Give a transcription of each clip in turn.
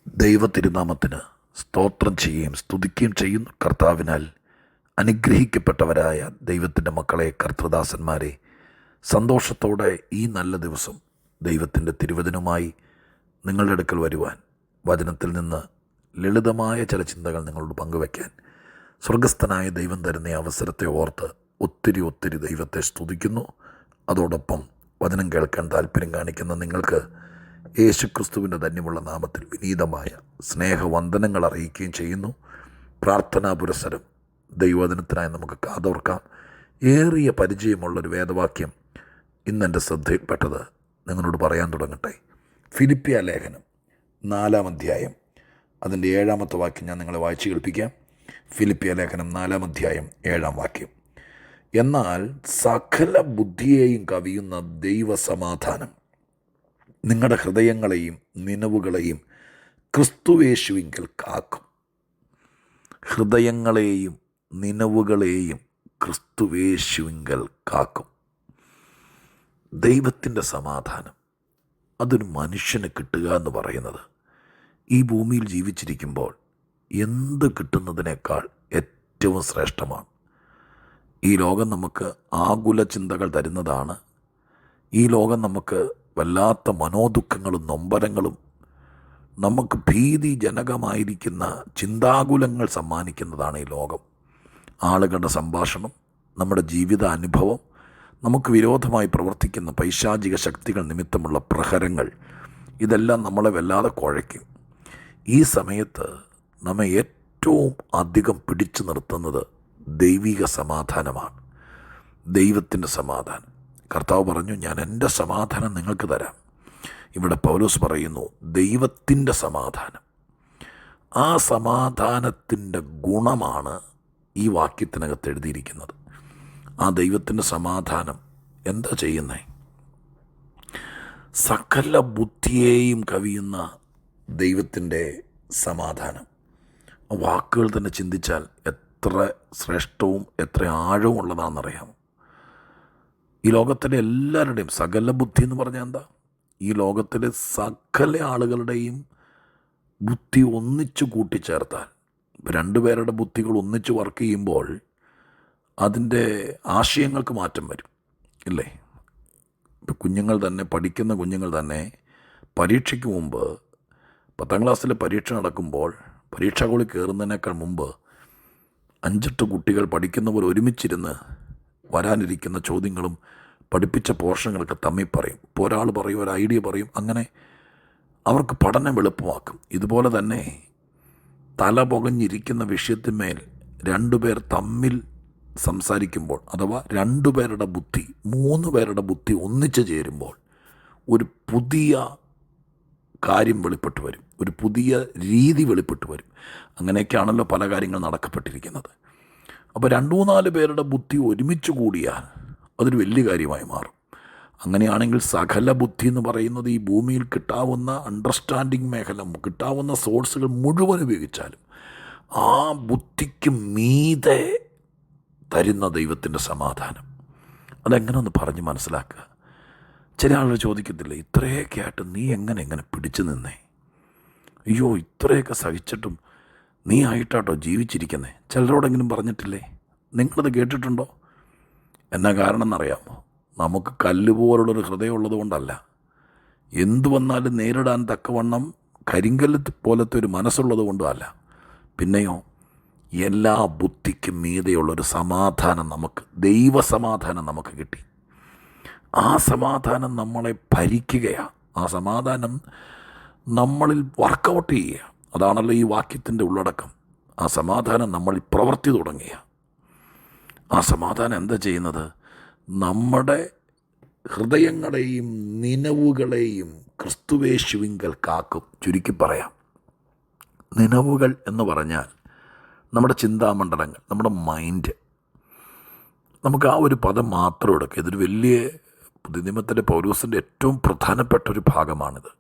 ദൈവ തിരുനാമത്തിന് സ്തോത്രം ചെയ്യുകയും സ്തുതിക്കുകയും ചെയ്യുന്നു. കർത്താവിനാൽ അനുഗ്രഹിക്കപ്പെട്ടവരായ ദൈവത്തിൻ്റെ മക്കളെ, കർത്തൃദാസന്മാരെ, സന്തോഷത്തോടെ ഈ നല്ല ദിവസം ദൈവത്തിൻ്റെ തിരുവചനവുമായി നിങ്ങളുടെ അടുക്കൽ വരുവാൻ, വചനത്തിൽ നിന്ന് ലളിതമായ ചില ചിന്തകൾ നിങ്ങളോട് പങ്കുവയ്ക്കാൻ സ്വർഗസ്ഥനായ ദൈവം തരുന്ന ഈ അവസരത്തെ ഓർത്ത് ഒത്തിരി ദൈവത്തെ സ്തുതിക്കുന്നു. അതോടൊപ്പം വചനം കേൾക്കാൻ താല്പര്യം കാണിക്കുന്ന നിങ്ങൾക്ക് യേശുക്രിസ്തുവിൻ്റെ ധന്യമുള്ള നാമത്തിൽ വിനീതമായ സ്നേഹവന്ദനങ്ങൾ അറിയിക്കുകയും ചെയ്യുന്നു. പ്രാർത്ഥനാ പുരസ്സരം ദൈവവചനത്തിനായി നമുക്ക് കാതോർക്കാം. ഏറിയ പരിചയമുള്ളൊരു വേദവാക്യം ഇന്നെൻ്റെ ശ്രദ്ധയിൽപ്പെട്ടത് നിങ്ങളോട് പറയാൻ തുടങ്ങട്ടെ. ഫിലിപ്പിയ ലേഖനം 4-ാം അധ്യായം അതിൻ്റെ 7-ാമത്തെ വാക്യം ഞാൻ നിങ്ങളെ വായിച്ചു കേൾപ്പിക്കാം. ഫിലിപ്പിയ ലേഖനം 4-ാം അധ്യായം 7-ാം വാക്യം: എന്നാൽ സകല ബുദ്ധിയെയും കവിയുന്ന ദൈവസമാധാനം നിങ്ങളുടെ ഹൃദയങ്ങളെയും നിനവുകളെയും ക്രിസ്തുവേശുവിങ്കൽ കാക്കും. ഹൃദയങ്ങളെയും നിനവുകളെയും ക്രിസ്തുവേശുവിങ്കൽ കാക്കും. ദൈവത്തിൻ്റെ സമാധാനം അതൊരു മനുഷ്യന് കിട്ടുക എന്ന് പറയുന്നത് ഈ ഭൂമിയിൽ ജീവിച്ചിരിക്കുമ്പോൾ എന്ത് കിട്ടുന്നതിനേക്കാൾ ഏറ്റവും ശ്രേഷ്ഠമാണ്. ഈ ലോകം നമുക്ക് ആകുല ചിന്തകൾ തരുന്നതാണ്. ഈ ലോകം നമുക്ക് വല്ലാത്ത മനോദുഃഖങ്ങളും നൊമ്പരങ്ങളും, നമുക്ക് ഭീതിജനകമായിരിക്കുന്ന ചിന്താകുലങ്ങൾ സമ്മാനിക്കുന്നതാണ് ഈ ലോകം. ആളുകളുടെ സംഭാഷണം, നമ്മുടെ ജീവിത അനുഭവം, നമുക്ക് വിരോധമായി പ്രവർത്തിക്കുന്ന പൈശാചിക ശക്തികൾ നിമിത്തമുള്ള പ്രഹരങ്ങൾ, ഇതെല്ലാം നമ്മളെ വല്ലാതെ കുഴയ്ക്കും. ഈ സമയത്ത് നമ്മെ ഏറ്റവും അധികം പിടിച്ചു നിർത്തുന്നത് ദൈവിക സമാധാനമാണ്, ദൈവത്തിൻ്റെ സമാധാനം. കർത്താവ് പറഞ്ഞു, ഞാൻ എൻ്റെ സമാധാനം നിങ്ങൾക്ക് തരാം. ഇവിടെ പൗലോസ് പറയുന്നു, ദൈവത്തിൻ്റെ സമാധാനം. ആ സമാധാനത്തിൻ്റെ ഗുണമാണ് ഈ വാക്യത്തിനകത്ത് എഴുതിയിരിക്കുന്നത്. ആ ദൈവത്തിൻ്റെ സമാധാനം എന്താ ചെയ്യുന്നത്? സകല ബുദ്ധിയെയും കവിയുന്ന ദൈവത്തിൻ്റെ സമാധാനം. വാക്കുകൾ തന്നെ ചിന്തിച്ചാൽ എത്ര ശ്രേഷ്ഠവും എത്ര ആഴവും ഉള്ളതാണെന്നറിയാമോ? ഈ ലോകത്തിലെ എല്ലാവരുടെയും സകല ബുദ്ധി എന്ന് പറഞ്ഞാൽ എന്താ? ഈ ലോകത്തിലെ സകല ആളുകളുടെയും ബുദ്ധി ഒന്നിച്ചു കൂട്ടിച്ചേർത്താൽ, രണ്ടുപേരുടെ ബുദ്ധികൾ ഒന്നിച്ച് വർക്ക് ചെയ്യുമ്പോൾ അതിൻ്റെ ആശയങ്ങൾക്ക് മാറ്റം വരും, ഇല്ലേ? ഇപ്പം കുഞ്ഞുങ്ങൾ തന്നെ, പഠിക്കുന്ന കുഞ്ഞുങ്ങൾ തന്നെ പരീക്ഷയ്ക്ക് മുമ്പ്, 10ാം ക്ലാസ്സിലെ പരീക്ഷ നടക്കുമ്പോൾ പരീക്ഷ ഹോളിൽ കയറുന്നതിനേക്കാൾ മുമ്പ് 5-8 കുട്ടികൾ പഠിക്കുന്ന പോലെ ഒരുമിച്ചിരുന്ന് വരാനിരിക്കുന്ന ചോദ്യങ്ങളും പഠിപ്പിച്ച പോർഷനുകളൊക്കെ തമ്മിൽ പറയും. ഇപ്പോൾ ഒരാൾ പറയും, ഒരു ഐഡിയ പറയും, അങ്ങനെ അവർക്ക് പഠനം എളുപ്പമാക്കും. ഇതുപോലെ തന്നെ തല പുകഞ്ഞിരിക്കുന്ന വിഷയത്തിന്മേൽ 2 പേർ തമ്മിൽ സംസാരിക്കുമ്പോൾ, അഥവാ 2 പേരുടെ ബുദ്ധി, 3 പേരുടെ ബുദ്ധി ഒന്നിച്ചു ചേരുമ്പോൾ ഒരു പുതിയ കാര്യം വെളിപ്പെട്ട് വരും, ഒരു പുതിയ രീതി വെളിപ്പെട്ട് വരും. അങ്ങനെയൊക്കെയാണല്ലോ പല കാര്യങ്ങൾ നടക്കപ്പെട്ടിരിക്കുന്നത്. അപ്പോൾ 2-4 പേരുടെ ബുദ്ധി ഒരുമിച്ച് കൂടിയാൽ അതൊരു വലിയ കാര്യമായി മാറും. അങ്ങനെയാണെങ്കിൽ സകല ബുദ്ധി എന്ന് പറയുന്നത് ഈ ഭൂമിയിൽ കിട്ടാവുന്ന അണ്ടർസ്റ്റാൻഡിങ് മേഖല, കിട്ടാവുന്ന സോഴ്സുകൾ മുഴുവൻ ഉപയോഗിച്ചാലും ആ ബുദ്ധിക്ക് മീതെ തരുന്ന ദൈവത്തിൻ്റെ സമാധാനം, അതെങ്ങനെ ഒന്ന് പറഞ്ഞ് മനസ്സിലാക്കുക. ചില ആളുകൾ ചോദിക്കത്തില്ല, ഇത്രയൊക്കെ ആയിട്ട് നീ എങ്ങനെ പിടിച്ചു നിന്നേ? അയ്യോ, ഇത്രയൊക്കെ സഹിച്ചിട്ടും നീ ആയിട്ടാട്ടോ ജീവിച്ചിരിക്കുന്നേ. ചിലരോടെങ്കിലും പറഞ്ഞിട്ടില്ലേ? നിങ്ങളത് കേട്ടിട്ടുണ്ടോ? എന്നാ കാരണം എന്നറിയാമോ? നമുക്ക് കല്ലുപോലുള്ളൊരു ഹൃദയമുള്ളത് കൊണ്ടല്ല, എന്തു വന്നാലും നേരിടാൻ തക്കവണ്ണം കരിങ്കല്ല് പോലത്തെ ഒരു മനസ്സുള്ളത് കൊണ്ടും അല്ല. പിന്നെയോ, എല്ലാ ബുദ്ധിക്കും മീതെയുള്ളൊരു സമാധാനം നമുക്ക്, ദൈവസമാധാനം നമുക്ക് കിട്ടി. ആ സമാധാനം നമ്മളെ ഭരിക്കുകയാണ്. ആ സമാധാനം നമ്മളിൽ വർക്കൗട്ട് ചെയ്യുക. അതാണല്ലോ ഈ വാക്യത്തിൻ്റെ ഉള്ളടക്കം. ആ സമാധാനം നമ്മളിൽ പ്രവൃത്തി തുടങ്ങിയ ആ സമാധാനം എന്താ ചെയ്യുന്നത്? നമ്മുടെ ഹൃദയങ്ങളെയും നിനവുകളെയും ക്രിസ്തുവേശുവിങ്കൽ കാക്കും. ചുരുക്കി പറയാം, നിനവുകൾ എന്ന് പറഞ്ഞാൽ നമ്മുടെ ചിന്താമണ്ഡലങ്ങൾ, നമ്മുടെ മൈൻഡ്. നമുക്ക് ആ ഒരു പദം മാത്രം എടുക്കുക. ഇതൊരു വലിയ പുതിയ നിയമത്തിലെ പൗലോസിൻ്റെ ഏറ്റവും പ്രധാനപ്പെട്ട ഒരു ഭാഗമാണിത്.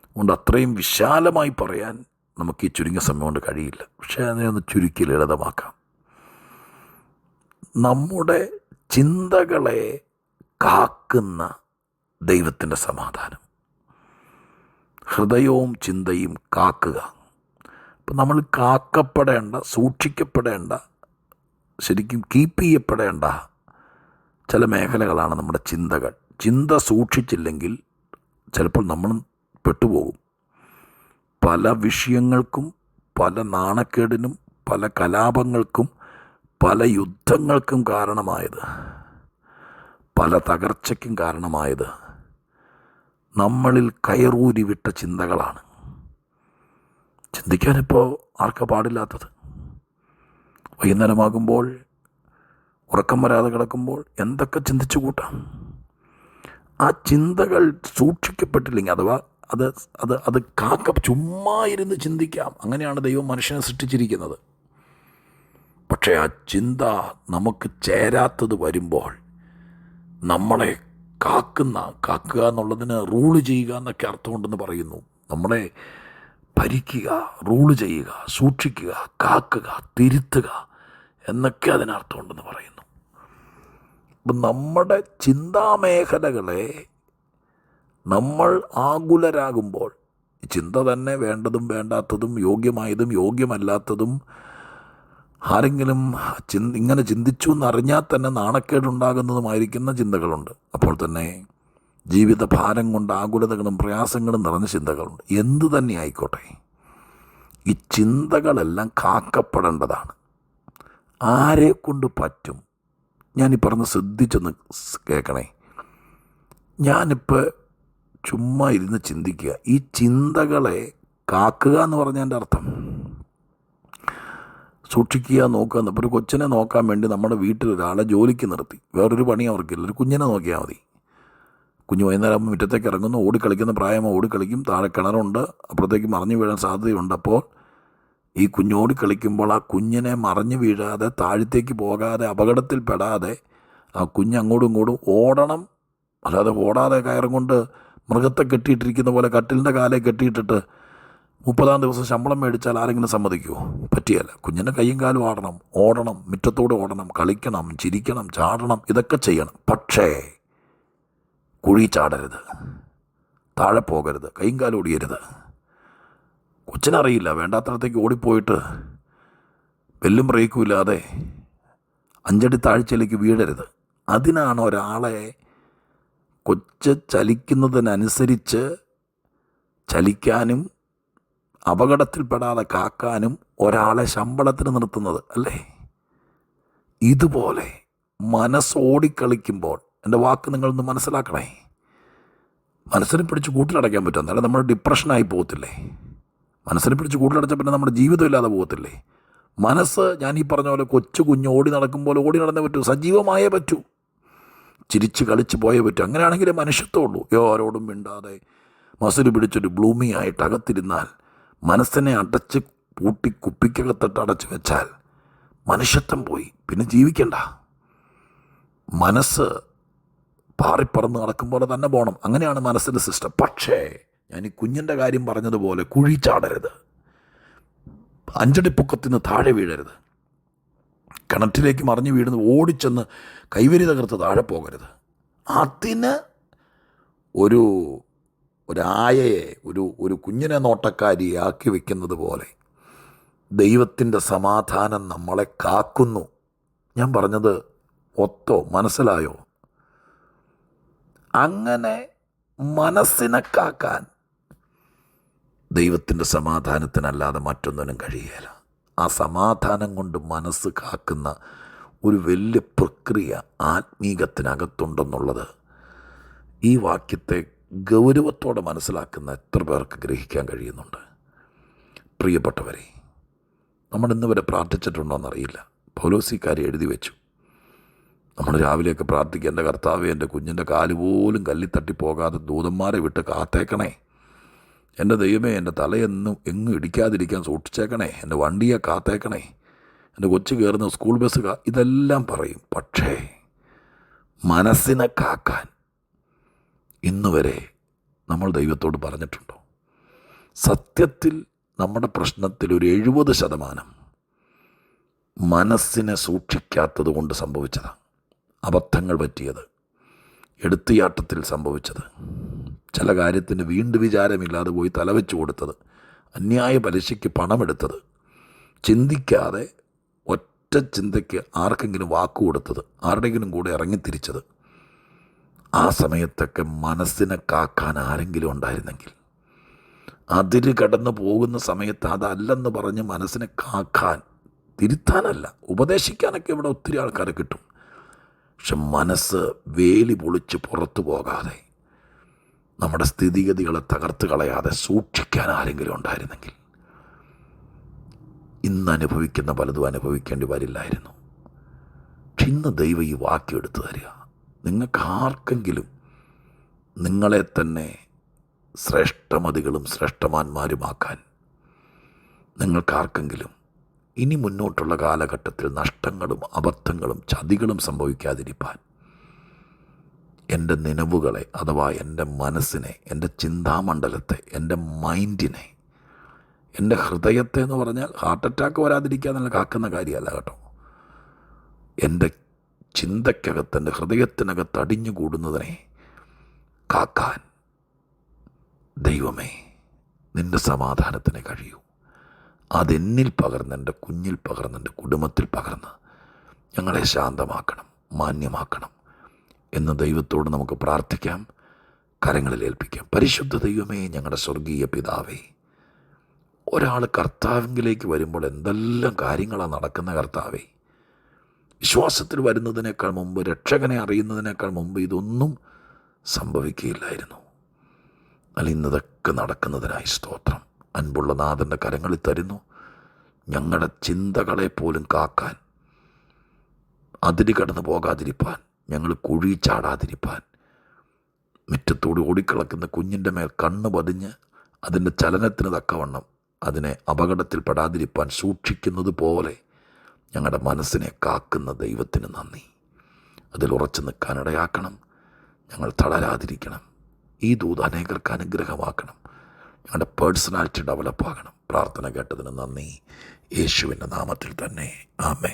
അതുകൊണ്ട് അത്രയും വിശാലമായി പറയാൻ നമുക്ക് ഈ ചുരുങ്ങിയ സമയം കൊണ്ട് കഴിയില്ല. പക്ഷേ അതിനെ ഒന്ന് ചുരുക്കി ലളിതമാക്കാം. നമ്മുടെ ചിന്തകളെ കാക്കുന്ന ദൈവത്തിൻ്റെ സമാധാനം. ഹൃദയവും ചിന്തയും കാക്കുക. അപ്പം നമ്മൾ കാക്കപ്പെടേണ്ട, സൂക്ഷിക്കപ്പെടേണ്ട, ശരിക്കും കീപ്പ് ചെയ്യപ്പെടേണ്ട ചില മേഖലകളാണ് നമ്മുടെ ചിന്തകൾ. ചിന്ത സൂക്ഷിച്ചില്ലെങ്കിൽ ചിലപ്പോൾ നമ്മൾ പെട്ടുപോകും. പല വിഷയങ്ങൾക്കും, പല നാണക്കേടിനും, പല കലാപങ്ങൾക്കും, പല യുദ്ധങ്ങൾക്കും കാരണമായത്, പല തകർച്ചയ്ക്കും കാരണമായത് നമ്മളിൽ കയറൂരി വിട്ട ചിന്തകളാണ്. ചിന്തിക്കാനിപ്പോൾ ആർക്കാ പാടില്ലാത്തത്? വൈകുന്നേരമാകുമ്പോൾ ഉറക്കം വരാതെ കിടക്കുമ്പോൾ എന്തൊക്കെ ചിന്തിച്ചു കൂട്ടാം. ആ ചിന്തകൾ സൂക്ഷിക്കപ്പെട്ടില്ലെങ്കിൽ, അഥവാ അത് ചുമ്മാ ഇരുന്ന് ചിന്തിക്കാം. അങ്ങനെയാണ് ദൈവം മനുഷ്യനെ സൃഷ്ടിച്ചിരിക്കുന്നത്. പക്ഷേ ആ ചിന്ത നമുക്ക് ചേരാത്തത് വരുമ്പോൾ നമ്മളെ കാക്കുക എന്നുള്ളതിന് റൂള് ചെയ്യുക എന്നൊക്കെ അർത്ഥമുണ്ടെന്ന് പറയുന്നു. നമ്മളെ ഭരിക്കുക, റൂള് ചെയ്യുക, സൂക്ഷിക്കുക, കാക്കുക, തിരുത്തുക എന്നൊക്കെ അതിനർത്ഥമുണ്ടെന്ന് പറയുന്നു. അപ്പം നമ്മുടെ ചിന്താമേഖലകളെ നമ്മൾ ആകുലരാകുമ്പോൾ, ചിന്ത തന്നെ വേണ്ടതും വേണ്ടാത്തതും, യോഗ്യമായതും യോഗ്യമല്ലാത്തതും, ആരെങ്കിലും ഇങ്ങനെ ചിന്തിച്ചു എന്നറിഞ്ഞാൽ തന്നെ നാണക്കേടുണ്ടാകുന്നതുമായിരിക്കുന്ന ചിന്തകളുണ്ട്. അപ്പോൾ തന്നെ ജീവിത ഭാരം കൊണ്ട് ആകുലതകളും പ്രയാസങ്ങളും നിറഞ്ഞ ചിന്തകളുണ്ട്. എന്തു തന്നെ ആയിക്കോട്ടെ, ഈ ചിന്തകളെല്ലാം കാക്കപ്പെടേണ്ടതാണ്. ആരെ കൊണ്ട് പറ്റും? ഞാനീ പറഞ്ഞ് ശ്രദ്ധിച്ചൊന്ന് കേൾക്കണേ. ഞാനിപ്പോൾ ചുമ്മാ ഇരുന്ന് ചിന്തിക്കുക. ഈ ചിന്തകളെ കാക്കുക എന്ന് പറഞ്ഞതിൻ്റെ അർത്ഥം സൂക്ഷിക്കുക, നോക്കുക. ഇപ്പോൾ ഒരു കൊച്ചിനെ നോക്കാൻ വേണ്ടി നമ്മുടെ വീട്ടിലൊരാളെ ജോലിക്ക് നിർത്തി. വേറൊരു പണി അവർക്കില്ല, ഒരു കുഞ്ഞിനെ നോക്കിയാൽ മതി. കുഞ്ഞ് വൈകുന്നേരം ആകുമ്പോൾ മുറ്റത്തേക്ക് ഇറങ്ങുന്നു, ഓടിക്കളിക്കുന്ന പ്രായമോ ഓടിക്കളിക്കും. താഴെ കിണറുണ്ട്, അപ്പുറത്തേക്ക് മറിഞ്ഞു വീഴാൻ സാധ്യതയുണ്ട്. അപ്പോൾ ഈ കുഞ്ഞോടി കളിക്കുമ്പോൾ ആ കുഞ്ഞിനെ മറിഞ്ഞു വീഴാതെ, താഴത്തേക്ക് പോകാതെ, അപകടത്തിൽപ്പെടാതെ ആ കുഞ്ഞ് അങ്ങോട്ടും ഇങ്ങോട്ടും ഓടണം. അല്ലാതെ ഓടാതെ കയറും കൊണ്ട് മൃഗത്തെ കെട്ടിയിട്ടിരിക്കുന്ന പോലെ കട്ടിലിൻ്റെ കാലെ കെട്ടിയിട്ടിട്ട് 30-ാം ദിവസം ശമ്പളം മേടിച്ചാൽ ആരെങ്കിലും സമ്മതിക്കുമോ? പറ്റിയല്ല. കുഞ്ഞിൻ്റെ കൈയും കാലും ഓടണം, മുറ്റത്തോടെ ഓടണം, കളിക്കണം, ചിരിക്കണം, ചാടണം, ഇതൊക്കെ ചെയ്യണം. പക്ഷേ കുഴി ചാടരുത്, താഴെ പോകരുത്, കൈയും കാലും ഓടിയരുത്. കൊച്ചിനറിയില്ല, വേണ്ടാത്തടത്തേക്ക് ഓടിപ്പോയിട്ട് ബെല്ലും ബ്രേക്കും ഇല്ലാതെ 5 അടി താഴ്ചയിലേക്ക് വീഴരുത്. അതിനാണ് ഒരാളെ കൊച്ച് ചലിക്കുന്നതിനനുസരിച്ച് ചലിക്കാനും അപകടത്തിൽപ്പെടാതെ കാക്കാനും ഒരാളെ ശമ്പളത്തിന് നിർത്തുന്നത്, അല്ലേ? ഇതുപോലെ മനസ്സോടിക്കളിക്കുമ്പോൾ, എൻ്റെ വാക്ക് നിങ്ങളൊന്ന് മനസ്സിലാക്കണേ, മനസ്സിനെ പിടിച്ച് കൂട്ടിലടയ്ക്കാൻ പറ്റും. എന്നാലും നമ്മൾ ഡിപ്രഷനായി പോകത്തില്ലേ? മനസ്സിനെ പിടിച്ച് കൂട്ടിലടച്ച പിന്നെ നമ്മുടെ ജീവിതം ഇല്ലാതെ പോകത്തില്ലേ? മനസ്സ്, ഞാൻ ഈ പറഞ്ഞ പോലെ കൊച്ചു കുഞ്ഞ് ഓടി നടക്കുമ്പോൾ ഓടി നടന്നേ പറ്റൂ, സജീവമായേ പറ്റൂ, ചിരിച്ച് കളിച്ച് പോയേ പറ്റൂ. അങ്ങനെയാണെങ്കിലേ മനുഷ്യത്വമുള്ളൂ. ആരോടും മിണ്ടാതെ മസിൽ പിടിച്ചൊരു ബ്ലൂമിങ് ആയിട്ട് അകത്തിരുന്നാൽ, മനസ്സിനെ അടച്ച് പൂട്ടി കുപ്പിക്കകത്തിട്ട് അടച്ച് വെച്ചാൽ മനുഷ്യത്വം പോയി, പിന്നെ ജീവിക്കണ്ട. മനസ്സ് പാറിപ്പറന്ന് നടക്കുമ്പോൾ തന്നെ പോകണം. അങ്ങനെയാണ് മനസ്സിൻ്റെ സിസ്റ്റം. പക്ഷേ ഞാൻ ഈ കുഞ്ഞിൻ്റെ കാര്യം പറഞ്ഞതുപോലെ കുഴി ചാടരുത്, 5 അടി പൊക്കത്തിൽ നിന്ന് താഴെ വീഴരുത്, കിണറ്റിലേക്ക് മറിഞ്ഞു വീഴുന്നത് ഓടിച്ചെന്ന് കൈവരി തകർത്ത് താഴെ പോകരുത്. അതിന് ഒരായയെ ഒരു കുഞ്ഞിനെ നോട്ടക്കാരിയാക്കി വെക്കുന്നത് പോലെ ദൈവത്തിൻ്റെ സമാധാനം നമ്മളെ കാക്കുന്നു. ഞാൻ പറഞ്ഞത് ഒത്തോ? മനസ്സിലായോ? അങ്ങനെ മനസ്സിനെ കാക്കാൻ ദൈവത്തിൻ്റെ സമാധാനത്തിനല്ലാതെ മറ്റൊന്നിനും കഴിയുകയില്ല. ആ സമാധാനം കൊണ്ട് മനസ്സ് കാക്കുന്ന ഒരു വലിയ പ്രക്രിയ ആത്മീകത്തിനകത്തുണ്ടെന്നുള്ളത് ഈ വാക്യത്തെ ഗൗരവത്തോടെ മനസ്സിലാക്കുന്ന എത്ര പേർക്ക് ഗ്രഹിക്കാൻ കഴിയുന്നുണ്ട്? പ്രിയപ്പെട്ടവരെ, നമ്മൾ ഇന്ന് വരെ പ്രാർത്ഥിച്ചിട്ടുണ്ടോയെന്നറിയില്ല. പൗലോസിക്കാരി എഴുതി വെച്ചു, നമ്മൾ രാവിലെയൊക്കെ പ്രാർത്ഥിക്കുക, എൻ്റെ കർത്താവേ, എൻ്റെ കുഞ്ഞിൻ്റെ കാല് പോലും കല്ലിത്തട്ടി പോകാതെ ദൂതന്മാരെ വിട്ട് കാത്തേക്കണേ, എൻ്റെ ദൈവമേ, എൻ്റെ തലയെന്നും എങ്ങും ഇടിക്കാതിരിക്കാൻ സൂക്ഷിച്ചേക്കണേ, എൻ്റെ വണ്ടിയെ കാത്തേക്കണേ, എൻ്റെ കൊച്ചു കയറുന്ന സ്കൂൾ ബസ് ഇതെല്ലാം പറയും. പക്ഷേ മനസ്സിനെ കാക്കാൻ ഇന്നുവരെ നമ്മൾ ദൈവത്തോട് പറഞ്ഞിട്ടുണ്ടോ? സത്യത്തിൽ നമ്മുടെ പ്രശ്നത്തിൽ ഒരു 70% മനസ്സിനെ സൂക്ഷിക്കാത്തത് കൊണ്ട് സംഭവിച്ചതാണ്. അബദ്ധങ്ങൾ പറ്റിയത്, എടുത്തുയാട്ടത്തിൽ സംഭവിച്ചത്, ചില കാര്യത്തിന് വീണ്ടും വിചാരമില്ലാതെ പോയി തലവെച്ച് കൊടുത്തത്, അന്യായ പലിശയ്ക്ക് പണമെടുത്തത്, ചിന്തിക്കാതെ ഒറ്റ ചിന്തയ്ക്ക് ആർക്കെങ്കിലും വാക്ക് കൊടുത്തത്, ആരുടെയെങ്കിലും കൂടെ ഇറങ്ങിത്തിരിച്ചത്, ആ സമയത്തൊക്കെ മനസ്സിനെ കാക്കാൻ ആരെങ്കിലും ഉണ്ടായിരുന്നെങ്കിൽ, അതിര് കടന്നു പോകുന്ന സമയത്ത് അതല്ലെന്ന് പറഞ്ഞ് മനസ്സിനെ കാക്കാൻ, തിരുത്താനല്ല, ഉപദേശിക്കാനൊക്കെ ഇവിടെ ഒത്തിരി ആൾക്കാരെ കിട്ടും. പക്ഷെ മനസ്സ് വേലി പൊളിച്ച് പുറത്തു പോകാതെ, നമ്മുടെ സ്ഥിതിഗതികളെ തകർത്ത് കളയാതെ സൂക്ഷിക്കാൻ ആരെങ്കിലും ഉണ്ടായിരുന്നെങ്കിൽ ഇന്ന് അനുഭവിക്കുന്ന പലതും അനുഭവിക്കേണ്ടി വരില്ലായിരുന്നു. പക്ഷെ ഇന്ന് ദൈവം ഈ വാക്യം എടുത്തു തരിക. നിങ്ങൾക്ക് ആർക്കെങ്കിലും നിങ്ങളെ തന്നെ ശ്രേഷ്ഠമതികളും ശ്രേഷ്ഠവാന്മാരുമാക്കാൻ, നിങ്ങൾക്കാർക്കെങ്കിലും ഇനി മുന്നോട്ടുള്ള കാലഘട്ടത്തിൽ നഷ്ടങ്ങളും അബദ്ധങ്ങളും ചതികളും സംഭവിക്കാതിരിക്കാൻ, എൻ്റെ നിലവുകളെ അഥവാ എൻ്റെ മനസ്സിനെ, എൻ്റെ ചിന്താമണ്ഡലത്തെ, എൻ്റെ മൈൻഡിനെ, എൻ്റെ ഹൃദയത്തെ എന്ന് പറഞ്ഞാൽ ഹാർട്ട് അറ്റാക്ക് വരാതിരിക്കുക എന്നുള്ള കാക്കുന്ന കാര്യമല്ല കേട്ടോ. എൻ്റെ ചിന്തയ്ക്കകത്ത്, എൻ്റെ ഹൃദയത്തിനകത്ത് അടിഞ്ഞുകൂടുന്നതിനെ കാക്കാൻ ദൈവമേ നിൻ്റെ സമാധാനത്തിന് കഴിയൂ. അതെന്നിൽ പകർന്ന്, എൻ്റെ കുഞ്ഞിൽ പകർന്ന്, എൻ്റെ കുടുംബത്തിൽ പകർന്ന് ഞങ്ങളെ ശാന്തമാക്കണം, മാന്യമാക്കണം എന്ന് ദൈവത്തോട് നമുക്ക് പ്രാർത്ഥിക്കാം, കരങ്ങളിൽ ഏൽപ്പിക്കാം. പരിശുദ്ധ ദൈവമേ, ഞങ്ങളുടെ സ്വർഗീയ പിതാവേ, ഒരാൾ കർത്താവിലേക്ക് വരുമ്പോൾ എന്തെല്ലാം കാര്യങ്ങളാണ് നടക്കുന്ന കർത്താവേ. വിശ്വാസത്തിൽ വരുന്നതിനേക്കാൾ മുമ്പ്, രക്ഷകനെ അറിയുന്നതിനേക്കാൾ മുമ്പ് ഇതൊന്നും സംഭവിക്കുകയില്ലായിരുന്നു. എന്നാൽ ഇന്നതൊക്കെ നടക്കുന്നതിനായി സ്തോത്രം. അൻപുള്ള നാഥൻ്റെ കരങ്ങളിൽ തരുന്നു. ഞങ്ങളുടെ ചിന്തകളെ പോലും കാക്കാൻ, അതിര് കടന്നു പോകാതിരിപ്പാൻ, ഞങ്ങൾ കുഴി ചാടാതിരിപ്പാൻ, മുറ്റത്തോട് ഓടിക്കളക്കുന്ന കുഞ്ഞിൻ്റെ മേൽ കണ്ണ് പതിഞ്ഞ് അതിൻ്റെ ചലനത്തിന് തക്കവണ്ണം അതിനെ അപകടത്തിൽപ്പെടാതിരിപ്പാൻ സൂക്ഷിക്കുന്നത് പോലെ ഞങ്ങളുടെ മനസ്സിനെ കാക്കുന്ന ദൈവത്തിന് നന്ദി. അതിൽ ഉറച്ചു നിൽക്കാനിടയാക്കണം. ഞങ്ങൾ തളരാതിരിക്കണം. ഈ ദൂത് അനേകർക്ക് അനുഗ്രഹമാക്കണം. ഞങ്ങളുടെ പേഴ്സണാലിറ്റി ഡെവലപ്പാകണം. പ്രാർത്ഥന കേട്ടതിന് നന്ദി. യേശുവിൻ്റെ നാമത്തിൽ തന്നെ. ആമേൻ.